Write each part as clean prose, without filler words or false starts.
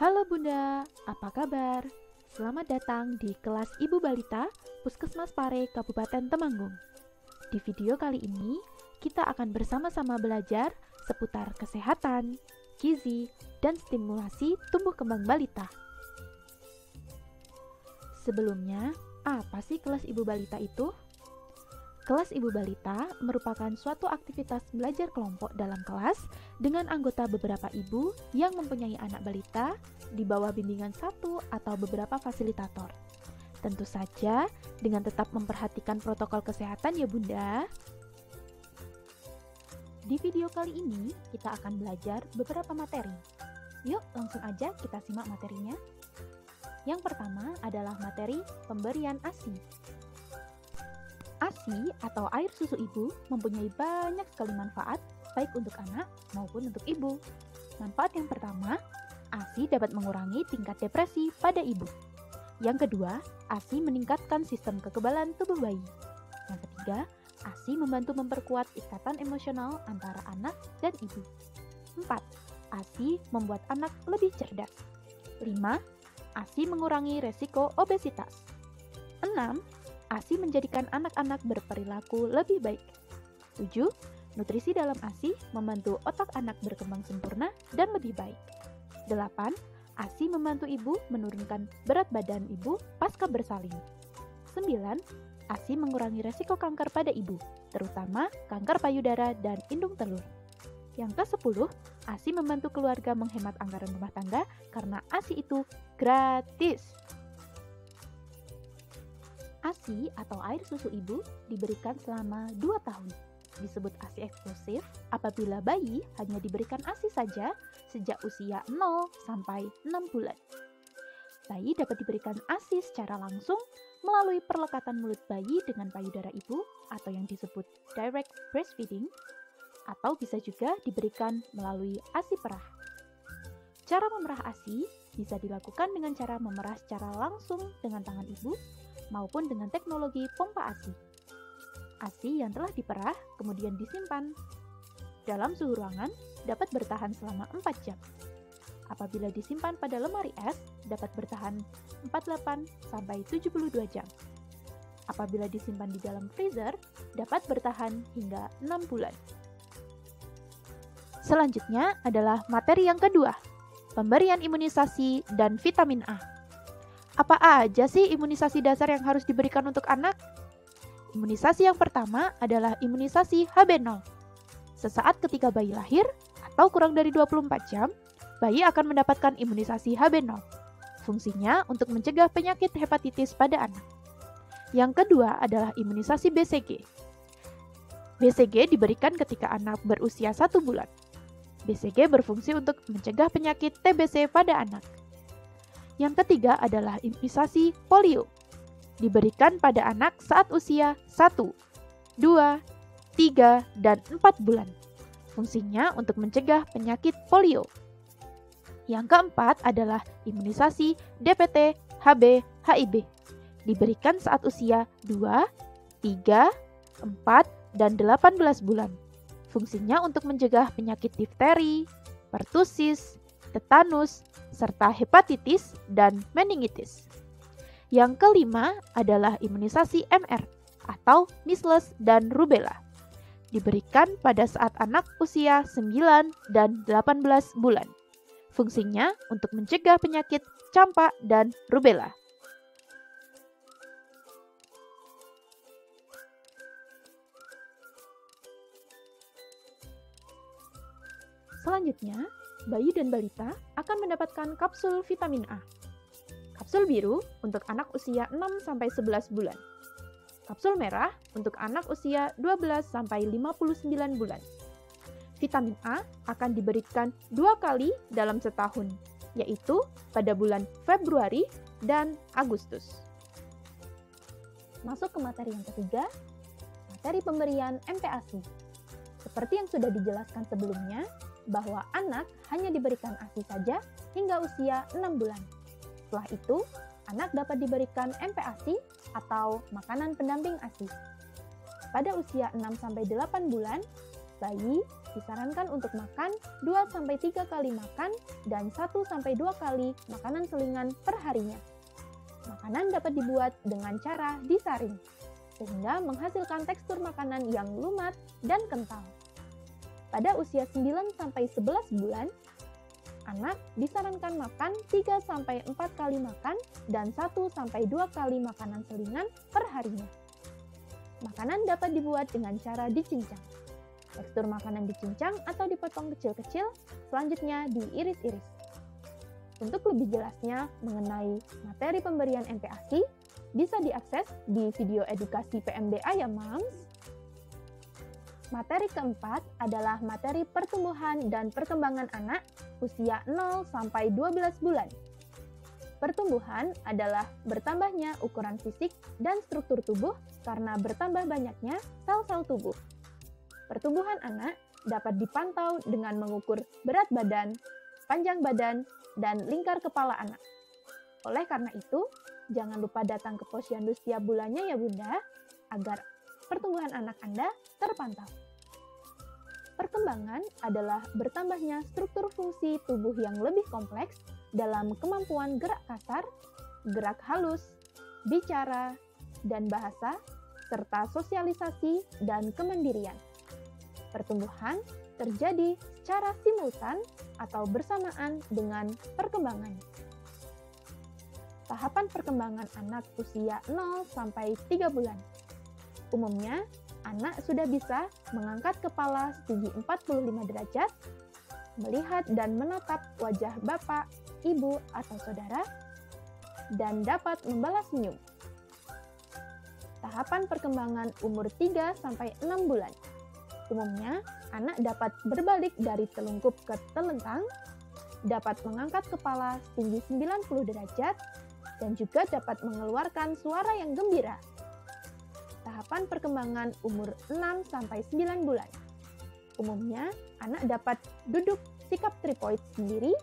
Halo Bunda, apa kabar? Selamat datang di kelas Ibu Balita Puskesmas Pare Kabupaten Temanggung. Di video kali ini, kita akan bersama-sama belajar seputar kesehatan, gizi, dan stimulasi tumbuh kembang balita. Sebelumnya, apa sih kelas Ibu Balita itu? Kelas Ibu Balita merupakan suatu aktivitas belajar kelompok dalam kelas dengan anggota beberapa ibu yang mempunyai anak balita di bawah bimbingan satu atau beberapa fasilitator. Tentu saja dengan tetap memperhatikan protokol kesehatan ya Bunda. Di video kali ini kita akan belajar beberapa materi. Yuk langsung aja kita simak materinya. Yang pertama adalah materi pemberian ASI. ASI atau air susu ibu mempunyai banyak sekali manfaat baik untuk anak maupun untuk ibu. Manfaat yang pertama, ASI dapat mengurangi tingkat depresi pada ibu. Yang kedua, ASI meningkatkan sistem kekebalan tubuh bayi. Yang ketiga, ASI membantu memperkuat ikatan emosional antara anak dan ibu. 4. ASI membuat anak lebih cerdas. 5. ASI mengurangi resiko obesitas. 6. ASI menjadikan anak-anak berperilaku lebih baik. 7. Nutrisi dalam ASI membantu otak anak berkembang sempurna dan lebih baik. 8. ASI membantu ibu menurunkan berat badan ibu pasca bersalin. 9. ASI mengurangi resiko kanker pada ibu, terutama kanker payudara dan indung telur. Yang ke-10, ASI membantu keluarga menghemat anggaran rumah tangga karena ASI itu gratis. ASI atau air susu ibu diberikan selama 2 tahun. Disebut ASI eksklusif apabila bayi hanya diberikan ASI saja sejak usia 0 sampai 6 bulan. Bayi dapat diberikan ASI secara langsung melalui perlekatan mulut bayi dengan payudara ibu atau yang disebut direct breastfeeding, atau bisa juga diberikan melalui ASI perah. Cara memerah ASI bisa dilakukan dengan cara memerah secara langsung dengan tangan ibu maupun dengan teknologi pompa ASI. ASI yang telah diperah kemudian disimpan dalam suhu ruangan dapat bertahan selama 4 jam. Apabila disimpan pada lemari es dapat bertahan 48 sampai 72 jam. Apabila disimpan di dalam freezer dapat bertahan hingga 6 bulan. Selanjutnya adalah materi yang kedua, pemberian imunisasi dan vitamin A. Apa aja sih imunisasi dasar yang harus diberikan untuk anak? Imunisasi yang pertama adalah imunisasi HB0. Sesaat ketika bayi lahir atau kurang dari 24 jam, bayi akan mendapatkan imunisasi HB0. Fungsinya untuk mencegah penyakit hepatitis pada anak. Yang kedua adalah imunisasi BCG. BCG diberikan ketika anak berusia 1 bulan. BCG berfungsi untuk mencegah penyakit TBC pada anak. Yang ketiga adalah imunisasi polio. Diberikan pada anak saat usia 1, 2, 3, dan 4 bulan. Fungsinya untuk mencegah penyakit polio. Yang keempat adalah imunisasi DPT, HB, HIV. Diberikan saat usia 2, 3, 4, dan 18 bulan. Fungsinya untuk mencegah penyakit difteri, pertusis, tetanus, serta hepatitis dan meningitis. Yang kelima adalah imunisasi MR atau measles dan rubella. Diberikan pada saat anak usia 9 dan 18 bulan. Fungsinya untuk mencegah penyakit campak dan rubella. Selanjutnya, bayi dan balita akan mendapatkan kapsul vitamin A. Kapsul biru untuk anak usia 6-11 bulan. Kapsul merah untuk anak usia 12-59 bulan. Vitamin A akan diberikan 2 kali dalam setahun, yaitu pada bulan Februari dan Agustus. Masuk ke materi yang ketiga, materi pemberian MPASI. Seperti yang sudah dijelaskan sebelumnya, bahwa anak hanya diberikan ASI saja hingga usia 6 bulan. Setelah itu, anak dapat diberikan MPASI atau makanan pendamping ASI. Pada usia 6-8 bulan, bayi Disarankan untuk makan 2-3 kali makan dan 1-2 kali makanan selingan per harinya. Makanan dapat dibuat dengan cara disaring, sehingga menghasilkan tekstur makanan yang lumat dan kental. Pada usia 9-11 bulan, anak disarankan makan 3-4 kali makan dan 1-2 kali makanan selingan per harinya. Makanan dapat dibuat dengan cara dicincang. Tekstur makanan dicincang atau dipotong kecil-kecil, selanjutnya diiris-iris. Untuk lebih jelasnya mengenai materi pemberian MPASI, bisa diakses di video edukasi PMDA ya Moms. Materi keempat adalah materi pertumbuhan dan perkembangan anak usia 0-12 bulan. Pertumbuhan adalah bertambahnya ukuran fisik dan struktur tubuh karena bertambah banyaknya sel-sel tubuh. Pertumbuhan anak dapat dipantau dengan mengukur berat badan, panjang badan, dan lingkar kepala anak. Oleh karena itu, jangan lupa datang ke posyandu setiap bulannya ya Bunda, agar pertumbuhan anak Anda terpantau. Perkembangan adalah bertambahnya struktur fungsi tubuh yang lebih kompleks dalam kemampuan gerak kasar, gerak halus, bicara, dan bahasa, serta sosialisasi dan kemandirian. Pertumbuhan terjadi secara simultan atau bersamaan dengan perkembangan. Tahapan perkembangan anak usia 0-3 bulan. Umumnya, anak sudah bisa mengangkat kepala setinggi 45 derajat, melihat dan menatap wajah bapak, ibu, atau saudara, dan dapat membalas senyum. Tahapan perkembangan umur 3-6 bulan. Umumnya, anak dapat berbalik dari telungkup ke telentang, dapat mengangkat kepala setinggi 90 derajat, dan juga dapat mengeluarkan suara yang gembira. Tahapan perkembangan umur 6-9 bulan. Umumnya, anak dapat duduk sikap tripoid sendiri,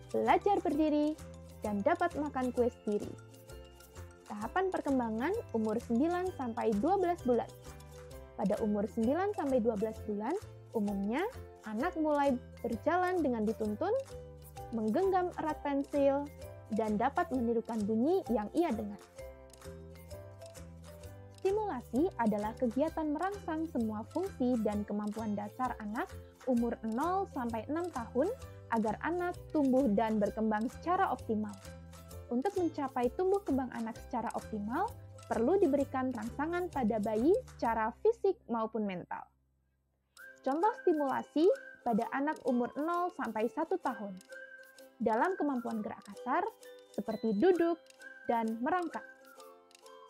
belajar berdiri, dan dapat makan kue sendiri. Tahapan perkembangan umur 9-12 bulan. Pada umur 9-12 bulan, umumnya anak mulai berjalan dengan dituntun, menggenggam erat pensil, dan dapat menirukan bunyi yang ia dengar. Stimulasi adalah kegiatan merangsang semua fungsi dan kemampuan dasar anak umur 0-6 tahun agar anak tumbuh dan berkembang secara optimal. Untuk mencapai tumbuh kembang anak secara optimal, perlu diberikan rangsangan pada bayi secara fisik maupun mental. Contoh stimulasi pada anak umur 0-1 tahun. Dalam kemampuan gerak kasar, seperti duduk dan merangkak.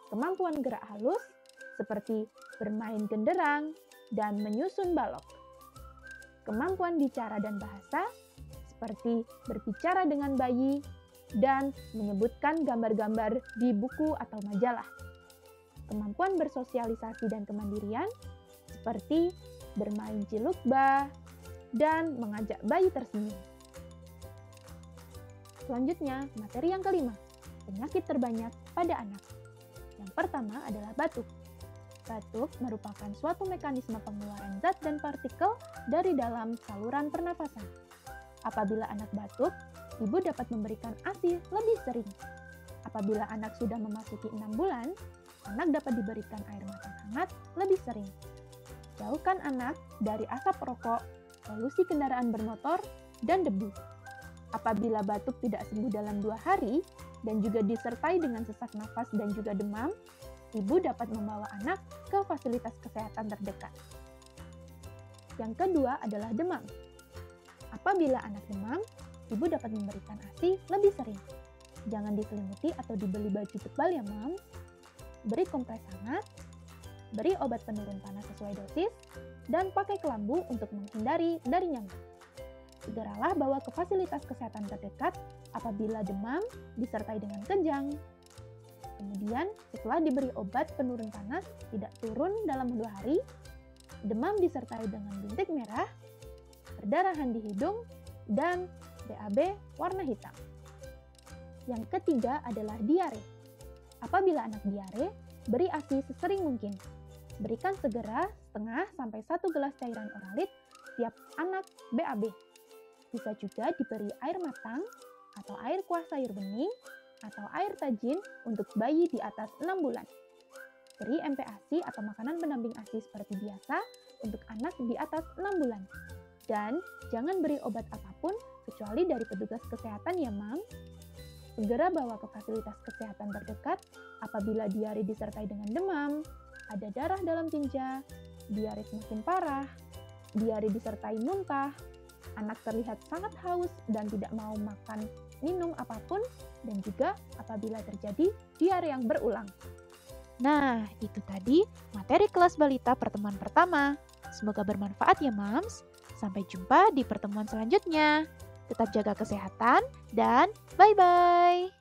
Kemampuan gerak halus, seperti bermain genderang dan menyusun balok. Kemampuan bicara dan bahasa, seperti berbicara dengan bayi dan menyebutkan gambar-gambar di buku atau majalah. Kemampuan bersosialisasi dan kemandirian, seperti bermain cilukba dan mengajak bayi tersenyum. Selanjutnya, materi yang kelima, penyakit terbanyak pada anak. Yang pertama adalah batuk. Batuk merupakan suatu mekanisme pengeluaran zat dan partikel dari dalam saluran pernafasan. Apabila anak batuk, ibu dapat memberikan ASI lebih sering. Apabila anak sudah memasuki 6 bulan, anak dapat diberikan air matang hangat lebih sering. Jauhkan anak dari asap rokok, polusi kendaraan bermotor, dan debu. Apabila batuk tidak sembuh dalam 2 hari, dan juga disertai dengan sesak nafas dan juga demam, ibu dapat membawa anak ke fasilitas kesehatan terdekat. Yang kedua adalah demam. Apabila anak demam, ibu dapat memberikan ASI lebih sering. Jangan diselimuti atau dibeli baju tebal ya, Mom. Beri kompres hangat, beri obat penurun panas sesuai dosis, dan pakai kelambu untuk menghindari dari nyamuk. Segeralah bawa ke fasilitas kesehatan terdekat apabila demam disertai dengan kejang. Kemudian, setelah diberi obat penurun panas tidak turun dalam 2 hari, demam disertai dengan bintik merah, perdarahan di hidung, dan BAB warna hitam. Yang ketiga adalah diare. Apabila anak diare, beri ASI sesering mungkin. Berikan segera setengah sampai 1 gelas cairan oralit setiap anak BAB. Bisa juga diberi air matang atau air kuah sayur bening atau air tajin untuk bayi di atas 6 bulan. Beri MPASI atau makanan pendamping ASI seperti biasa untuk anak di atas 6 bulan. Dan jangan beri obat apapun kecuali dari petugas kesehatan ya, Mam. Segera bawa ke fasilitas kesehatan terdekat apabila diare disertai dengan demam, ada darah dalam tinja, diare semakin parah, diare disertai muntah, anak terlihat sangat haus dan tidak mau makan, minum apapun, dan juga apabila terjadi diare yang berulang. Nah, itu tadi materi kelas balita pertemuan pertama. Semoga bermanfaat ya, Mams. Sampai jumpa di pertemuan selanjutnya. Tetap jaga kesehatan dan bye-bye.